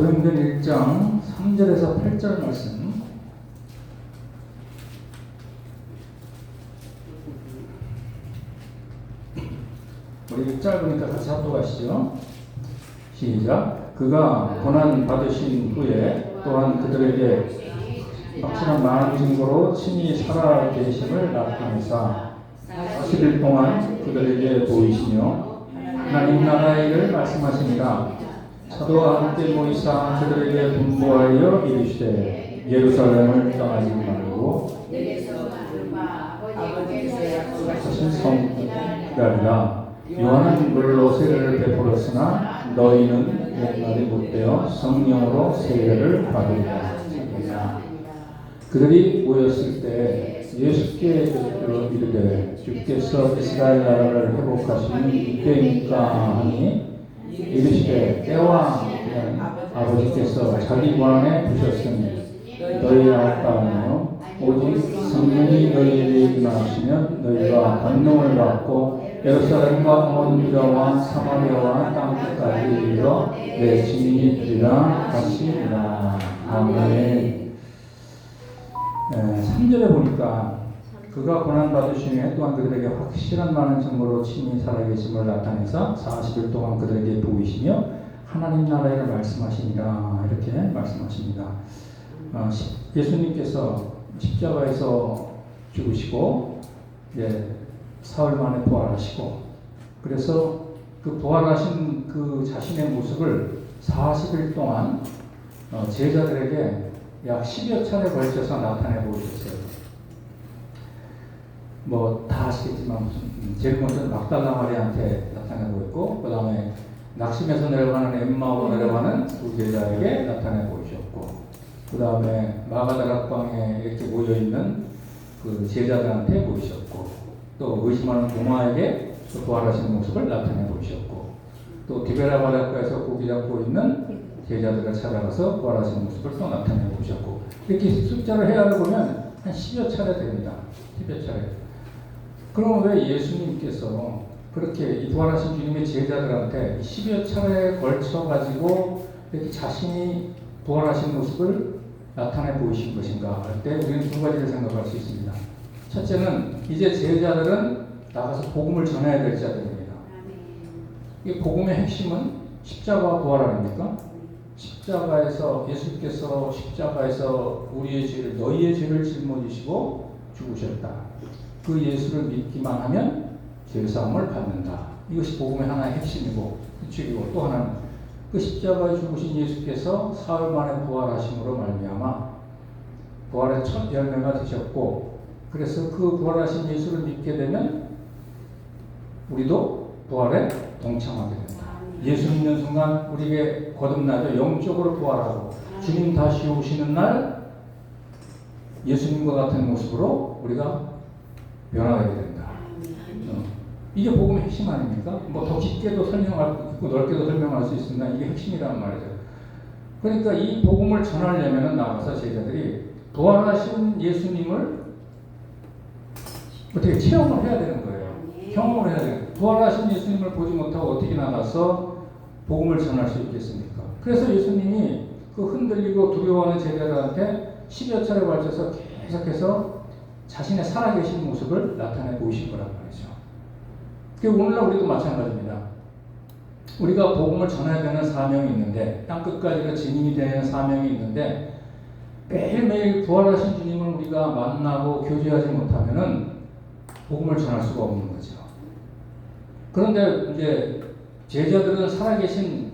사도행전 1장 3절에서 8절 말씀. 우리 짧으니까 같이 합독하시죠. 시작. 그가 고난 받으신 후에 또한 그들에게 확실한 많은 증거로 친히 살아계심을 나타내사 40일 동안 그들에게 보이시며 하나님 나라의 일을 말씀하시니라. 사도와 함께 모이사 그들에게 분부하여 이르시되 예루살렘을 떠나지 말고 하신 성 기다리라. 요한은 물로 세례를 베풀었으나 너희는 옛날이 못되어 성령으로 세례를 받으리라. 그들이 모였을 때 예수께 이르되 주께서 이스라엘 나라를 회복하시는 이때입니까 하니 이르시되 때와 아버지께서 자기 권한에 두셨으니 너희 알바 아니요 오직 성령이 너희에게 임하시면 너희가 권능을 받고 예루살렘과 온 유다와 사마리아와 땅끝까지 이르러 내 증인이 되리라 하시니라. 아멘. 3절에 보니까 그가 고난받으시며 또한 그들에게 확실한 많은 증거로 친히 살아계심을 나타내사 40일 동안 그들에게 보이시며 하나님 나라를 말씀하시니라 이렇게 말씀하십니다. 예수님께서 십자가에서 죽으시고 사흘 만에 부활하시고 그래서 그 부활하신 그 자신의 모습을 40일 동안 제자들에게 약 10여 차례 걸쳐서 나타내 보이셨어요. 다 아시겠지만 제일 먼저 막달라 마리아한테 나타내 보였고 그 다음에 낙심에서 내려가는 엠마오로 내려가는 두 제자에게 나타내 보이셨고 그 다음에 마가다락방에 이렇게 모여있는 그 제자들한테 보이셨고 또 의심하는 도마에게 부활하신 모습을 나타내 보이셨고 또 디베라 바닷가에서 고기 잡고 있는 제자들을 찾아가서 부활하신 모습을 또 나타내 보셨고 이렇게 숫자를 헤아려보면 한 10여 차례 됩니다. 10여 차례. 그럼 왜 예수님께서 그렇게 부활하신 주님의 제자들한테 10여 차례에 걸쳐가지고 이렇게 자신이 부활하신 모습을 나타내 보이신 것인가 할 때 우리는 두 가지를 생각할 수 있습니다. 첫째는 이제 제자들은 나가서 복음을 전해야 될 자들입니다. 이 복음의 핵심은 십자가 부활 아닙니까? 십자가에서 예수께서 십자가에서 우리의 죄를 너희의 죄를 짊어지시고 죽으셨다. 그 예수를 믿기만 하면 죄사함을 받는다. 이것이 복음의 하나의 핵심이고 규칙이고 또 하나는 그 십자가에 죽으신 예수께서 사흘 만에 부활하심으로 말미암아 부활의 첫 열매가 되셨고 그래서 그 부활하신 예수를 믿게 되면 우리도 부활에 동참하게 됩니다. 예수 믿는 순간 우리에게 거듭나죠. 영적으로 부활하고 주님 다시 오시는 날 예수님과 같은 모습으로 우리가 변화하게 된다. 이게 복음의 핵심 아닙니까? 더 깊게도 설명할 수 있고 넓게도 설명할 수 있습니다. 이게 핵심이란 말이죠. 그러니까 이 복음을 전하려면 나가서 제자들이 부활하신 예수님을 어떻게 체험을 해야 되는 거예요. 경험을 해야 돼요. 부활하신 예수님을 보지 못하고 어떻게 나가서 복음을 전할 수 있겠습니까? 그래서 예수님이 그 흔들리고 두려워하는 제자들한테 10여 차례 걸쳐서 계속해서 자신의 살아계신 모습을 나타내 보이신 거란 말이죠. 오늘날 우리도 마찬가지입니다. 우리가 복음을 전해야 되는 사명이 있는데 땅끝까지가 증인이 되는 사명이 있는데 매일매일 부활하신 주님을 우리가 만나고 교제하지 못하면은 복음을 전할 수가 없는 거죠. 그런데 이제 제자들은 살아계신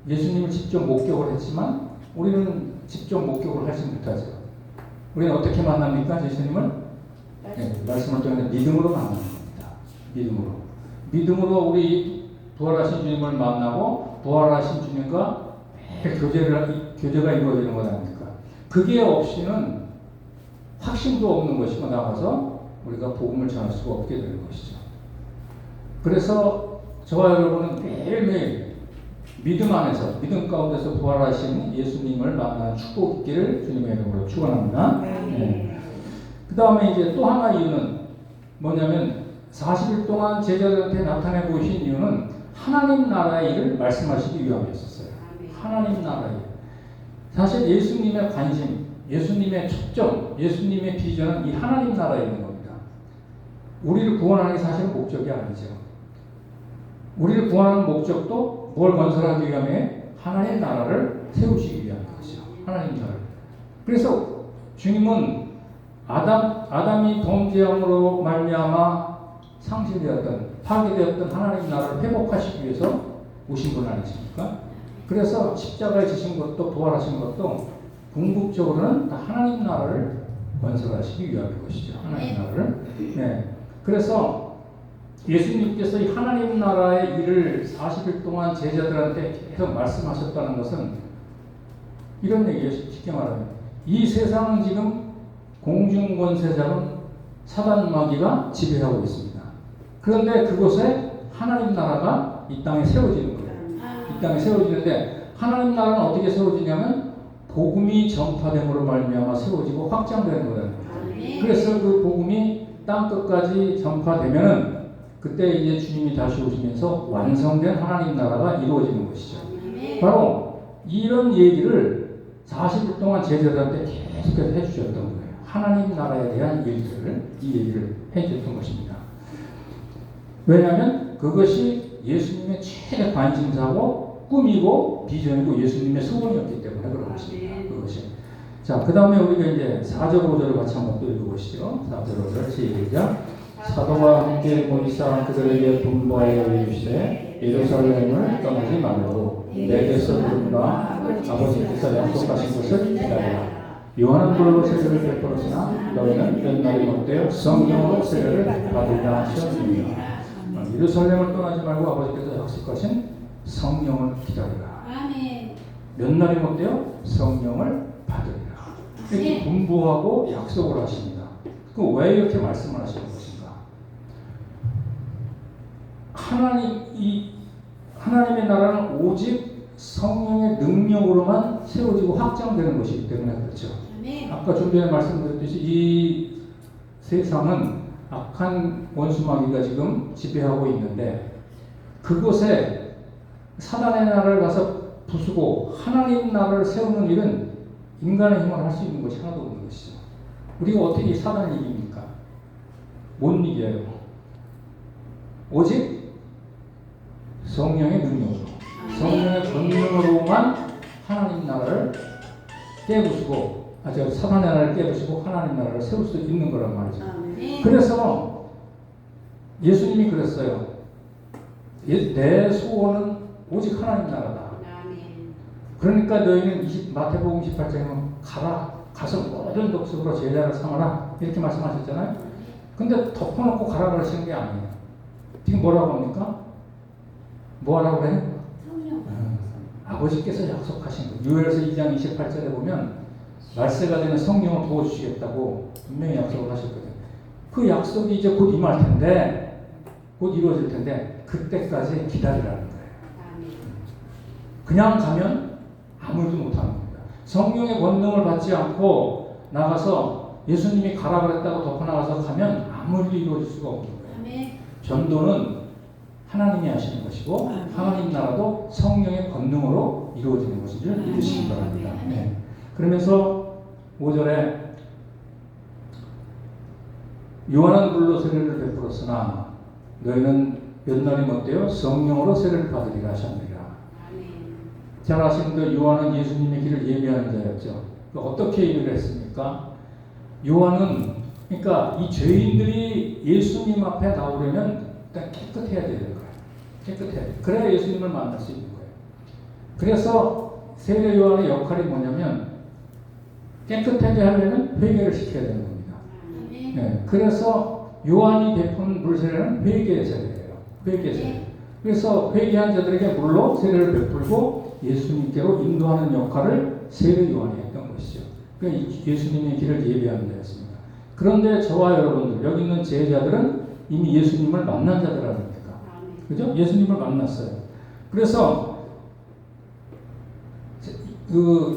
예수님을 직접 목격을 했지만 우리는 직접 목격을 하지 못하죠. 우리는 어떻게 만납니까? 예수님을? 말씀을 통해서 믿음으로 만나는 겁니다. 믿음으로 우리 부활하신 주님을 만나고 부활하신 주님과 매일 교제가 이루어지는 것 아닙니까? 그게 없이는 확신도 없는 것이고 나가서 우리가 복음을 전할 수가 없게 되는 것이죠. 그래서 저와 여러분은 매일매일 믿음 안에서 믿음 가운데서 부활하신 예수님을 만나는 축복 있기를 주님의 이름으로 축원합니다. 그 다음에 이제 또 하나 이유는 뭐냐면 40일 동안 제자들한테 나타내 보이신 이유는 하나님 나라의 일을 말씀하시기 위함이었어요. 하나님 나라의 일. 사실 예수님의 관심, 예수님의 초점, 예수님의 비전은 이 하나님 나라에 있는 겁니다. 우리를 구원하는 게 사실은 목적이 아니죠. 우리를 구원하는 목적도 뭘 건설하기 위함에 하나님 나라를 세우시기 위한 것이죠. 하나님 나라를. 그래서 주님은 아담이 범죄함으로 말미암아 상실되었던, 파괴되었던 하나님 나라를 회복하시기 위해서 오신 분 아니십니까? 그래서 십자가에 지신 것도 부활하신 것도 궁극적으로는 다 하나님 나라를 건설하시기 위함인 것이죠. 하나님 나라를. 네. 그래서 예수님께서 이 하나님 나라의 일을 40일 동안 제자들한테 계속 말씀하셨다는 것은 이런 얘기예요. 쉽게 말하면 이 세상은 지금 공중권세자는 사단 마귀가 지배하고 있습니다. 그런데 그곳에 하나님 나라가 이 땅에 세워지는 거예요. 이 땅에 세워지는데 하나님 나라는 어떻게 세워지냐면 복음이 전파됨으로 말미암아 세워지고 확장되는 거예요. 그래서 그 복음이 땅 끝까지 전파되면은 그때 이제 주님이 다시 오시면서 완성된 하나님 나라가 이루어지는 것이죠. 바로 이런 얘기를 40일 동안 제자들한테 계속해서 해주셨던 거예요. 하나님 나라에 대한 얘기를, 이 얘기를 해주셨던 것입니다. 왜냐하면 그것이 예수님의 최대 관심사고 꿈이고 비전이고 예수님의 소원이었기 때문에 그런 것입니다. 그것이. 자, 그 다음에 우리가 이제 4절, 5절을 같이 한번 또 읽어보시죠. 4절, 5절 시작. 사도와 함께 모이사 그들에게 분부하여 이르시되 예루살렘을 떠나지 말고 내게서 들은바 아버지께서 약속하신 것을 기다리라. 요한은 불로 세례를 베풀었으나 너희는 몇 날이 못되어 성령으로 세례를 받으리라 하셨느니라. 예루살렘을 떠나지 말고 아버지께서 약속하신 성령을 기다리라. 몇 날이 못되어 성령을 받으리라. 이렇게 분부하고 약속을 하십니다. 그 왜 이렇게 말씀을 하시는 것인가? 하나님의 나라는 오직 성령의 능력으로만 세워지고 확장되는 것이기 때문에 그렇죠. 아까 좀 전에 말씀드렸듯이 이 세상은 악한 원수마귀가 지금 지배하고 있는데 그곳에 사단의 나라를 가서 부수고 하나님 나라를 세우는 일은 인간의 힘으로 할 수 있는 것이 하나도 없는 것이죠. 우리가 어떻게 사단을 이깁니까? 못 이겨요. 오직 성령의 능력으로, 성령의 권능으로만 하나님 나라를 깨부수고, 사단의 나라를 깨부수고 하나님 나라를 세울 수 있는 거란 말이죠. 그래서 예수님이 그랬어요. 내 소원은 오직 하나님 나라다. 그러니까 너희는 마태복음 28장에 가서 모든 독속으로 제자를 삼아라 이렇게 말씀하셨잖아요. 근데 덮어놓고 가라 그러시는 게 아니에요. 지금 뭐라고 합니까? 뭐 하라고 그래요? 아버지께서 약속하신 거. 요엘서 2장 28절에 보면 말세가 되는 성령을 부어주시겠다고 분명히 약속을 하셨거든요. 그 약속이 이제 곧 임할 텐데, 곧 이루어질 텐데 그때까지 기다리라는 거예요. 그냥 가면 아무 일도 못하는 겁니다. 성령의 권능을 받지 않고 나가서 예수님이 가라 그랬다고 덮어 나가서 가면 아무 일도 이루어질 수가 없는 거예요. 전도는 하나님이 하시는 것이고 하나님 나라도 성령의 권능으로 이루어지는 것을 믿으시기 바랍니다. 네. 그러면서 5절에 요한은 물로 세례를 베풀었으나 너희는 몇 날이 못되어 성령으로 세례를 받으리라 하셨느니라. 잘 아시는 대로 요한은 예수님의 길을 예비하는 자였죠. 어떻게 예비를 했습니까? 요한은 그러니까 이 죄인들이 예수님 앞에 나오려면 일단 깨끗해야 되는 거예요. 깨끗해야 돼. 그래야 예수님을 만날 수 있는 거예요. 그래서 세례 요한의 역할이 뭐냐면 깨끗하게 하려면 회개를 시켜야 되는 겁니다. 네. 그래서 요한이 베푼 물 세례는 회개의 세례예요. 회개의 세례. 그래서 회개한 자들에게 물로 세례를 베풀고 예수님께로 인도하는 역할을 세례 요한이 했던 것이죠. 그러니까 예수님의 길을 예비하는 자였습니다. 그런데 저와 여러분들 여기 있는 제자들은 이미 예수님을 만난 자들 아닙니까? 그죠? 예수님을 만났어요. 그래서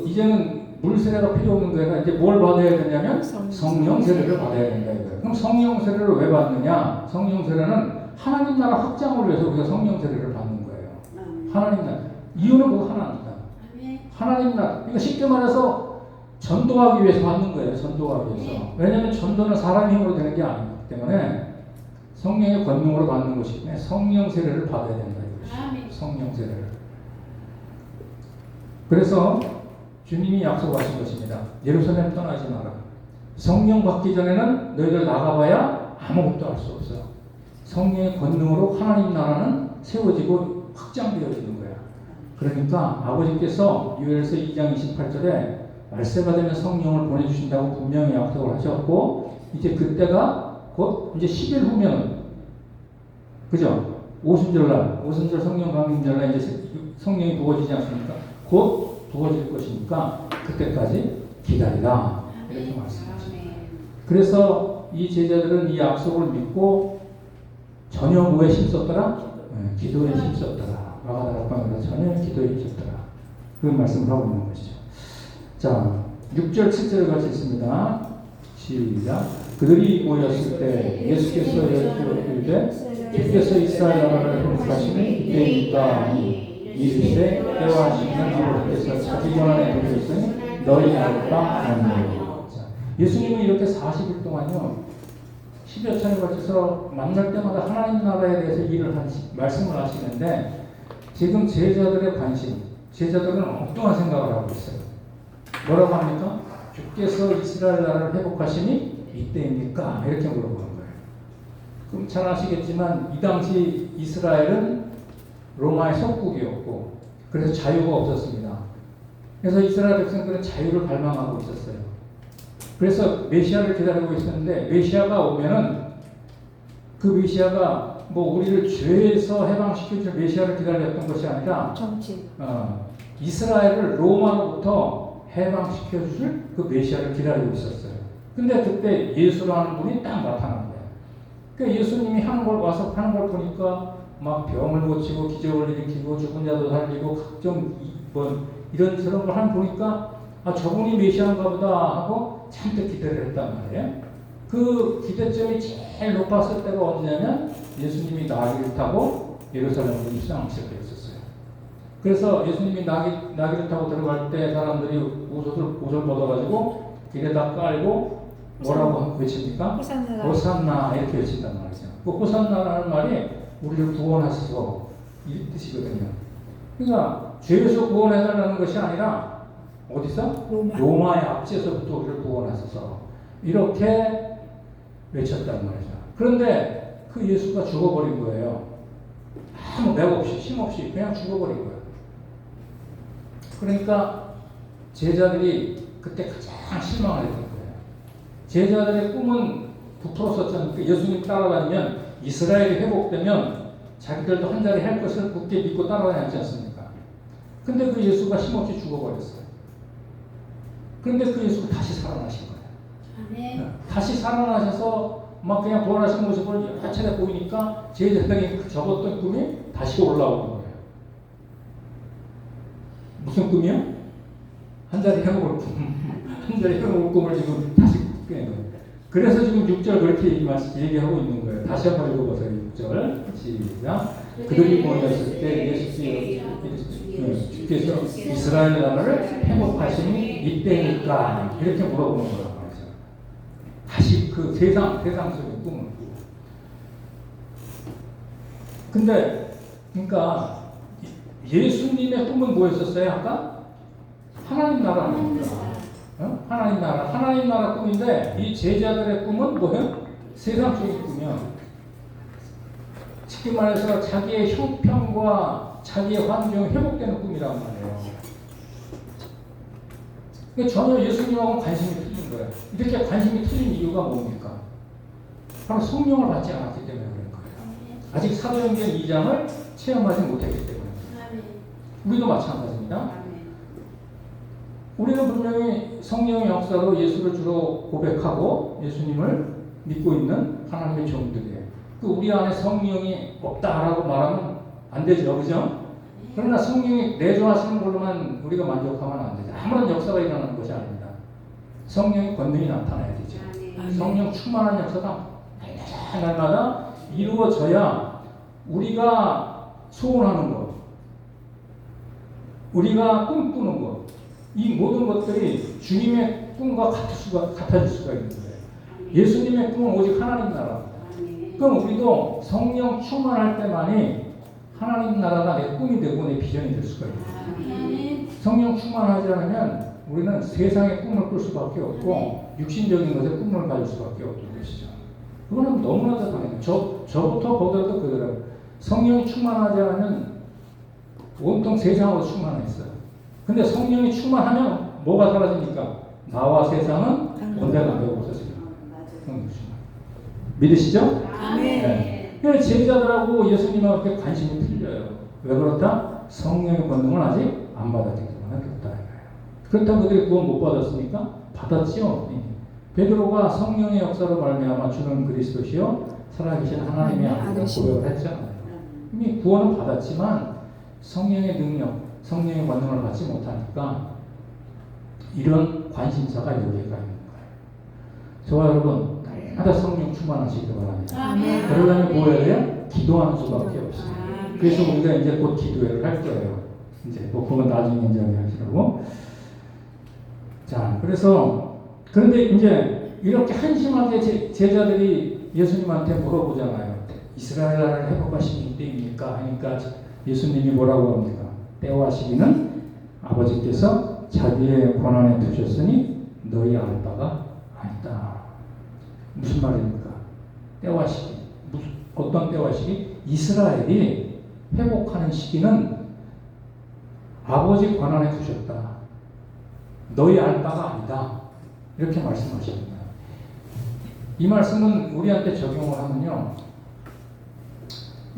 이제는 물 세례가 필요 없는 거예요. 이제 뭘 받아야 되냐면 성령 세례를 받아야 된다 이거예요. 그럼 성령 세례를 왜 받느냐? 성령 세례는 하나님 나라 확장을 위해서 우리가 성령 세례를 받는 거예요. 하나님 나라. 이유는 뭐 하나입니다. 하나님 나라. 그러니까 쉽게 말해서 전도하기 위해서 받는 거예요. 전도하기 위해서. 왜냐하면 전도는 사람 힘으로 되는 게 아니기 때문에 성령의 권능으로 받는 것이기 때문에 성령 세례를 받아야 된다. 이것이. 성령 세례를. 그래서 주님이 약속하신 것입니다. 예루살렘 떠나지 마라. 성령 받기 전에는 너희들 나가봐야 아무것도 할 수 없어. 성령의 권능으로 하나님 나라는 세워지고 확장되어지는 거야. 그러니까 아버지께서 요엘서 2장 28절에 말세가 되면 성령을 보내주신다고 분명히 약속을 하셨고, 이제 그때가 곧 이제 10일 후면, 그죠? 오순절날, 오순절 성령 강림절날 이제 성령이 부어지지 않습니까? 곧 부어질 것이니까 그때까지 기다리라. 이렇게 말씀하십니다. 그래서 이 제자들은 이 약속을 믿고 전혀 뭐에 힘썼더라? 기도에 힘썼더라. 마가다락방에서 전혀 기도에 힘썼더라. 그 말씀을 하고 있는 것이죠. 자, 6절 7절을 같이 있습니다. 시작. 그들이 모였을 때 예수께서 이르시되 주께서 이스라엘 나라를 회복하시니 이때이니까 이르시되 때와 하시면 아버지께서 자기 권한에 드리셨으니 너희 알바 아니요. 예수님은 이렇게 40일 동안요 10여 차례 걸쳐서 만날 때마다 하나님 나라에 대해서 말씀을 하시는데, 지금 제자들의 관심, 제자들은 엉뚱한 생각을 하고 있어요. 뭐라고 합니까? 주께서 이스라엘 나라를 회복하시니 이때입니까? 이렇게 물어보는 거예요. 그럼 잘 아시겠지만 이 당시 이스라엘은 로마의 속국이었고, 그래서 자유가 없었습니다. 그래서 이스라엘 백성들은 자유를 갈망하고 있었어요. 그래서 메시아를 기다리고 있었는데, 메시아가 오면은 그 메시아가 뭐 우리를 죄에서 해방시켜줄 메시아를 기다렸던 것이 아니라 정치. 이스라엘을 로마로부터 해방시켜줄 그 메시아를 기다리고 있었어요. 근데 그때 예수라는 분이 딱 나타난 거예요. 그러니까 예수님이 하는 걸 와서 하는 걸 보니까 막 병을 고치고 기적을 일으키고 죽은 자도 살리고 각종 이런 저런 걸 하는 보니까 아, 저분이 메시아인가 보다 하고 잔뜩 기대를 했단 말이에요. 그 기대점이 제일 높았을 때가 언제냐면 예수님이 나귀를 타고 예루살렘으로 입성하기 시작했었어요. 그래서 예수님이 나귀를 타고 들어갈 때 사람들이 옷을 벗어가지고 길에다 깔고 뭐라고 외칩니까? 호산나 이렇게 외친단 말이죠. 그 호산나라는 말이 우리를 구원하소서 이 뜻이거든요. 그러니까 죄에서 구원해달라는 것이 아니라 어디서? 로마의 압제에서부터 우리를 구원하소서 이렇게 외쳤단 말이죠. 그런데 그 예수가 죽어버린 거예요. 아무 맥 없이 힘없이 그냥 죽어버린 거예요. 그러니까 제자들이 그때 가장 실망을 했던 거예요. 제자들의 꿈은 부풀었었잖아요. 예수님 따라다니면 이스라엘이 회복되면 자기들도 한 자리 할 것을 굳게 믿고 따라다녔지 않습니까? 근데 그 예수가 힘없이 죽어버렸어요. 그런데 그 예수가 다시 살아나신 거예요. 네. 다시 살아나셔서 막 그냥 부활하신 모습을 여러 차례 보이니까 제자들이 접었던 꿈이 다시 올라오는 거예요. 무슨 꿈이요? 한 자리 해먹을 꿈. 한 자리 해먹을 꿈을 지금 다시 꾸는 거예요. 그래서 지금 6절 그렇게 얘기하고 있는 거예요. 다시 한번 읽어보세요. 6절 시작. 그들이 모였을 때 주께서 이스라엘 나라를 회복하시니 이때니까 이렇게 물어보는 거란 말이죠. 다시 그 세상적인 꿈을 꾸고. 근데 그러니까 예수님의 꿈은 뭐였었어요? 아까 하나님 나라입니다. 하나님 나라 꿈인데 이 제자들의 꿈은 뭐예요? 세상적인 꿈이요. 쉽게 말해서 자기의 형편과 자기의 환경이 회복되는 꿈이란 말이에요. 그러니까 전혀 예수님하고는 관심이 틀린 거예요. 이렇게 관심이 틀린 이유가 뭡니까? 바로 성령을 받지 않았기 때문에 그런 거예요. 아직 사도행전 2장을 체험하지 못했기 때문에. 우리도 마찬가지입니다. 우리는 분명히 성령의 역사로 예수를 주로 고백하고 예수님을 믿고 있는 하나님의 종들이에요. 그 우리 안에 성령이 없다라고 말하면 안 되죠, 그죠? 그러나 성령이 내주하시는 걸로만 우리가 만족하면 안 되죠. 아무런 역사가 일어나는 것이 아닙니다. 성령의 권능이 나타나야 되죠. 성령 충만한 역사가 날마다 이루어져야 우리가 소원하는 것, 우리가 꿈꾸는 것, 이 모든 것들이 주님의 꿈과 같아질 수가 있는 거예요. 예수님의 꿈은 오직 하나님 나라. 그럼 우리도 성령 충만할 때만이 하나님 나라가 내 꿈이 되고 내 비전이 될 수가 있어요. 성령 충만하지 않으면 우리는 세상의 꿈을 꿀 수밖에 없고 육신적인 것에 꿈을 가질 수밖에 없는 것이죠. 그거는 너무나도 당연해요. 저부터 보더라도 그러더라고요. 성령이 충만하지 않으면 온통 세상으로 충만했어요. 근데 성령이 충만하면 뭐가 사라집니까? 나와 세상은 원대가 되고 없어집니다. 믿으시죠? 네. 그래서 제자들하고 예수님하고 그렇게 관심이 틀려요. 왜 그렇다? 성령의 권능을 아직 안 받았기 때문에 그렇다. 그렇다고 그들이 구원 못 받았습니까? 받았지요. 베드로가 성령의 역사로 말미암아 주는 그리스도시요 살아계신 하나님의 아들이라고 고백을 했잖아요. 이미 구원은 받았지만 성령의 능력, 성령의 권능을 받지 못하니까 이런 관심사가 여기가 있는 거예요. 저와 여러분 날마다 성령 충만하시기 바랍니다. 그러려면 뭐 해야 돼요? 기도하는 수밖에 없어요. 그래서 우리가 이제 곧 기도회를 할 거예요. 이제 뭐 그건 나중에 이제 하시라고. 자, 그런데 이제 이렇게 한심하게 제자들이 예수님한테 물어보잖아요. 이스라엘 나라를 회복하시는 때입니까? 하니까 예수님이 뭐라고 합니까? 때와 시기는 아버지께서 자기의 권한에 두셨으니 너희 알 바가 아니다. 무슨 말입니까? 때와 시기. 어떤 때와 시기? 이스라엘이 회복하는 시기는 아버지 권한에 두셨다. 너희 알 바가 아니다. 이렇게 말씀하십니다. 이 말씀은 우리한테 적용을 하면요.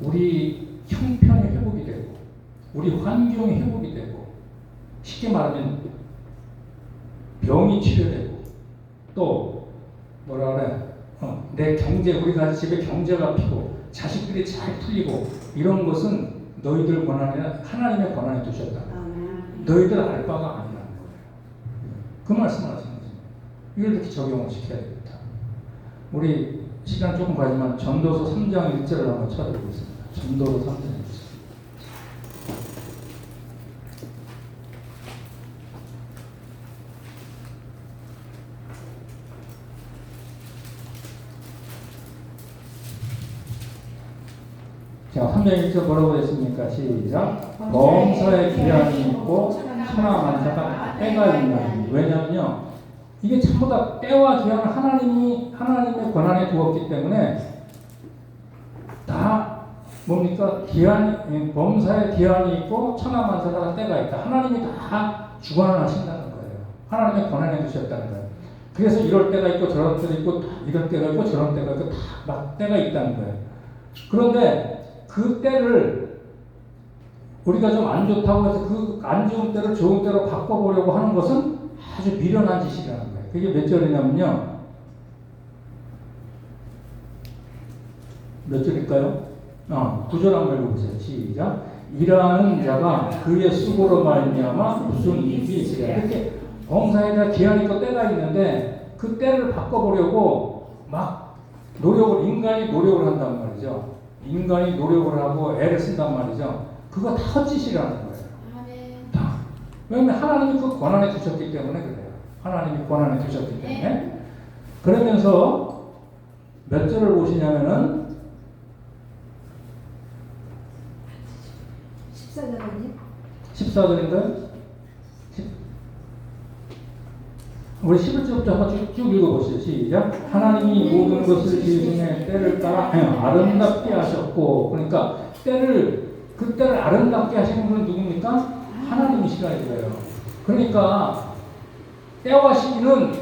우리 형편이 회복이 되고 우리 환경이 회복이 되고 쉽게 말하면 병이 치료되고 또 뭐라 그래 내 경제 우리가 집에 경제가 피고 자식들이 잘 풀리고 이런 것은 너희들 권한에 하나님의 권한에 두셨다. 너희들 알 바가 아니라는 거예요. 그 말씀을 하시는 거죠. 이걸 이렇게 적용을 시켜야 됩니다. 우리 시간 조금 가지만 전도서 3장 1절을 한번 찾아보겠습니다. 전도서 3장 1절. 자, 3장 1절 뭐라고 했습니까? 시작. 범사에 기한이 있고 천하만사가 때가 있나니. 왜냐면요, 이게 전부 다 때와 기한을 하나님의 권한에 두었기 때문에 다 뭡니까? 범사에 기한이 있고 천하만사가 때가 있다. 하나님이 다 주관을 하신다는 거예요. 하나님의 권한에 두셨다는 거예요. 그래서 이럴 때가 있고 저럴 때가 있고 이럴 때가 있고 저런 때가 있고 다 막 때가 있다는 거예요. 그런데 그 때를 우리가 좀 안 좋다고 해서 그 안 좋은 때를 좋은 때로 바꿔보려고 하는 것은 아주 미련한 짓이라는 거예요. 그게 몇 절이냐면요. 몇 절일까요? 9절 한번 읽어보세요. 시작. 일하는 자가 그의 수고로 말미암아 무슨 이익이 있으랴. 이렇게 범사에다 기한이 있고 때가 있는데 그 때를 바꿔보려고 막 인간이 노력을 한단 말이죠. 인간이 노력을 하고 애를 쓴단 말이죠. 그거 다 헛짓이라는 거예요. 다. 왜냐하면 하나님이 그 권한에 두셨기 때문에 그래요. 하나님이 권한에 두셨기 때문에. 그러면서 몇 절을 보시냐면은 14절인가요? 우리 11절부터 한번 쭉 읽어보시죠. 시작. 하나님이 모든 것을 지으심에 때를 따라 아름답게 하셨고, 그러니까 그 때를 아름답게 하시는 분은 누굽니까? 하나님이시라 이거예요. 그러니까 때와 시기는 다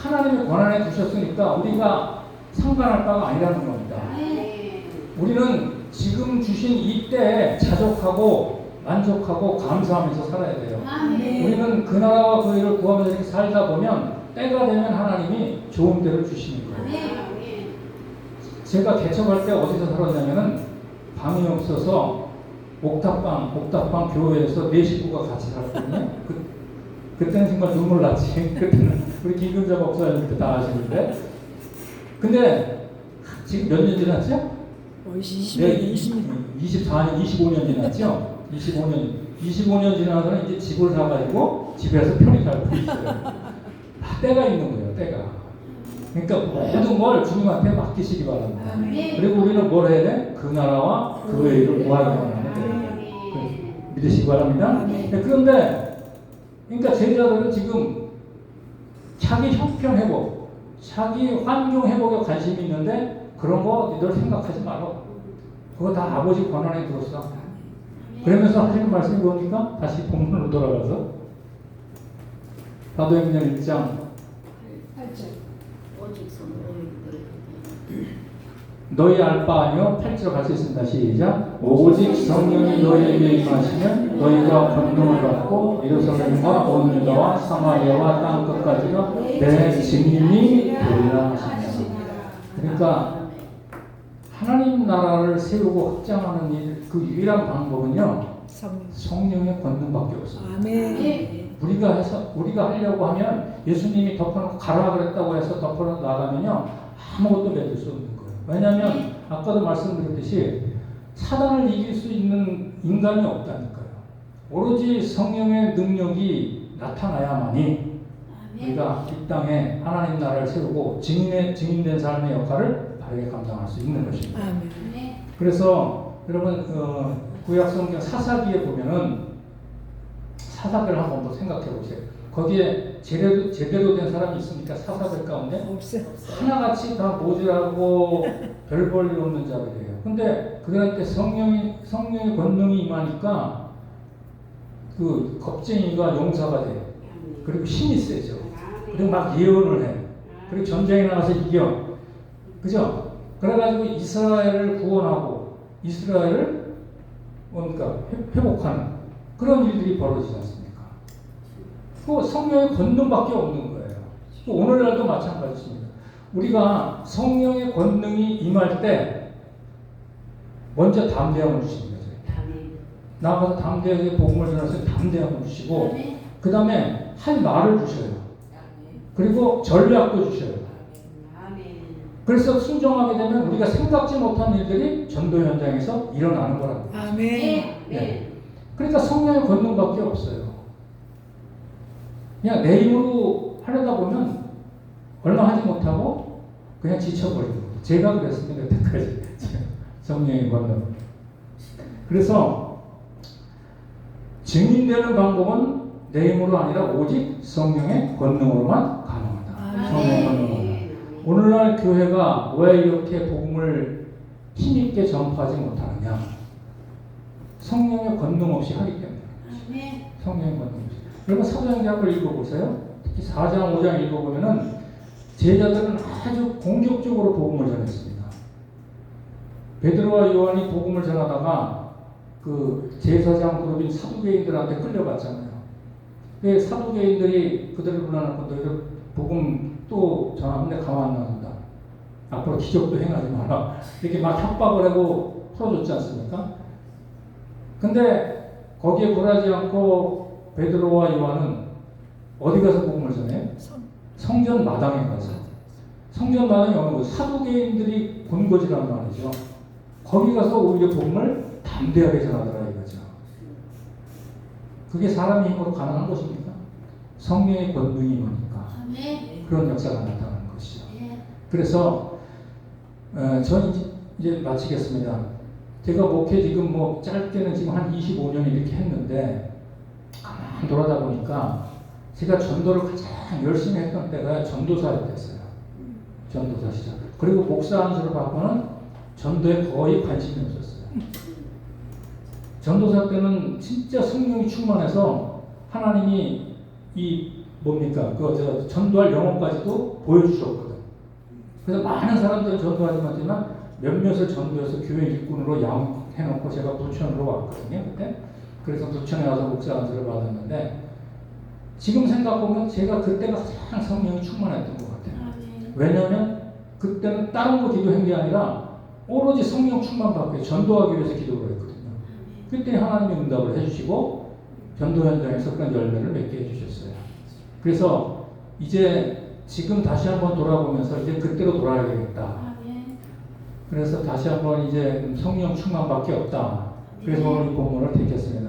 하나님의 권한에 두셨으니까 우리가 상관할 바가 아니라는 겁니다. 우리는 지금 주신 이 때에 자족하고 만족하고 감사하면서 살아야 돼요. 우리는 그 나라와 그 일을 구하면서 이렇게 살다 보면 때가 되면 하나님이 좋은 때를 주시는 거예요. 제가 개척할 때 어디서 살았냐면은 방이 없어서 옥탑방 교회에서 4식구가 같이 살았거든요. 그때는 정말 눈물 났지. 그때는 우리 김근자 목사님도 다 아시는데. 근데 지금 몇 년 지났죠? 24년, 25년 지났죠? 25년. 25년 지나서는 이제 집을 사가지고 집에서 편히 살고 있어요. 다 때가 있는 거예요, 때가. 그러니까 모든 걸 주님한테 맡기시기 바랍니다. 그리고 우리는 뭘 해야 돼? 그 나라와 그의 일을 구하기만 하면 돼요. 믿으시기 바랍니다. 그런데 그러니까 제자들은 지금 자기 형편 회복, 자기 환경 회복에 관심이 있는데 그런 거 니들 생각하지 말아. 그거 다 아버지 권한에 들었어. 그러면서 하시는 말씀이 뭡니까? 다시 본문으로 돌아가서 사도행전 1장 8절. 너희 알 바 아니요 8절 갈 수 있습니다. 시작. 오직 성령이 너희에게 임하시면 너희가 권능을 받고 예루살렘과 온 유다와 사마리아와 땅 끝까지가 내 증인이 되리라 하십니다. 그러니까 하나님 나라를 세우고 확장하는 일, 그 유일한 방법은요 성령의 권능밖에 없어요. 아멘. 우리가 하려고 하면 예수님이 덮어놓고 가라 그랬다고 해서 덮어놓고 나가면요 아무것도 맺을 수 없는 거예요. 왜냐하면 아까도 말씀드렸듯이 사단을 이길 수 있는 인간이 없다니까요. 오로지 성령의 능력이 나타나야만이 우리가 이 땅에 하나님 나라를 세우고 증인된 삶의 역할을 바르게 감당할 수 있는 것입니다. 아멘. 그래서 여러분 구약 성경 사사기에 보면은 사사들을 한번 더 생각해 보세요. 거기에 제대로 된 사람이 있습니까? 사사들 가운데? 없어요. 하나같이 다 모질하고 별 볼 일 없는 자들이에요. 근데 그들한테 성령의 권능이 임하니까 그 겁쟁이가 용사가 돼요. 그리고 힘이 세죠. 그리고 막 예언을 해. 그리고 전쟁에 나가서 이겨. 그죠? 그래가지고 이스라엘을 구원하고 이스라엘을 뭔가 회복하는 그런 일들이 벌어지지 않습니까? 그 성령의 권능밖에 없는 거예요. 오늘날도 마찬가지입니다. 우리가 성령의 권능이 임할 때 먼저 담대함을 주십니다. 나가서 담대하게 복음을 전해서 담대함을 주시고 그 다음에 할 말을 주셔요. 그리고 전략도 주셔요. 그래서 순종하게 되면 우리가 생각지 못한 일들이 전도 현장에서 일어나는 거라고. 아멘. 네. 그러니까 성령의 권능밖에 없어요. 그냥 내 힘으로 하려다 보면 얼마 하지 못하고 그냥 지쳐버리는 거예요. 제가 그랬습니다. 여태까지. 성령의 권능. 그래서 증인되는 방법은 내 힘으로 아니라 오직 성령의 권능으로만 가능하다. 성령의 권능으로만. 오늘날 교회가 왜 이렇게 복음을 힘있게 전파하지 못하느냐? 성령의 권능 없이 하기 때문에. 성령의 권능 없이. 여러분 사도행전 한번 읽어보세요. 특히 4장, 5장 읽어보면은 제자들은 아주 공격적으로 복음을 전했습니다. 베드로와 요한이 복음을 전하다가 그 제사장 그룹인 사두개인들한테 끌려갔잖아요. 그 사두개인들이 그들을 불러놓고 너희들 복음 또 전하는데 가만 안 놔둔다. 앞으로 기적도 행하지 마라. 이렇게 막 협박을 하고 풀어줬지 않습니까? 근데 거기에 굴하지 않고 베드로와 요한은 어디 가서 복음을 전해요? 성전 마당에 가서. 성전 마당이 어느 곳? 사두개인들이 본 곳이란 말이죠. 거기 가서 오히려 복음을 담대하게 전하더라 이거죠. 그게 사람의 힘으로 가능한 것입니까? 성령의 권능이 임하니까 그런 역사가 나타나는 것이죠. 그래서 저는 이제 마치겠습니다. 제가 목회 지금 뭐 짧게는 지금 한 25년 이렇게 했는데 가만 돌아다 보니까 제가 전도를 가장 열심히 했던 때가 전도사 때였어요. 전도사 시절. 그리고 목사 안수를 받고는 전도에 거의 관심이 없었어요. 전도사 때는 진짜 성령이 충만해서 하나님이 이 뭡니까? 그 전도할 영혼까지도 보여주셨거든. 그래서 많은 사람들은 전도하지 못하지만 몇몇을 전도해서 교회 일꾼으로 양해놓고 제가 부천으로 왔거든요. 그때. 그래서 부천에 와서 목사 안수를 받았는데 지금 생각해보면 제가 그때가 가장 성령이 충만했던 것 같아요. 왜냐하면 그때는 다른 거 기도한 게 아니라 오로지 성령 충만 받고 전도하기 위해서 기도를 했거든요. 그때 하나님이 응답을 해주시고 전도 현장에서 그런 열매를 맺게 해주셨어요. 그래서 이제 지금 다시 한번 돌아보면서 이제 그때로 돌아야 되겠다. 그래서 다시 한번 이제 성령 충만밖에 없다. 그래서 오늘 이 본문을 택했습니다.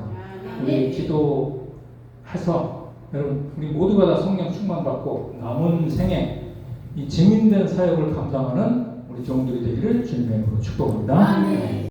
우리 기도해서 여러분 우리 모두가 다 성령 충만받고 남은 생에 이 증인된 사역을 감당하는 우리 종들이 되기를 주님의 이름으로 축복합니다.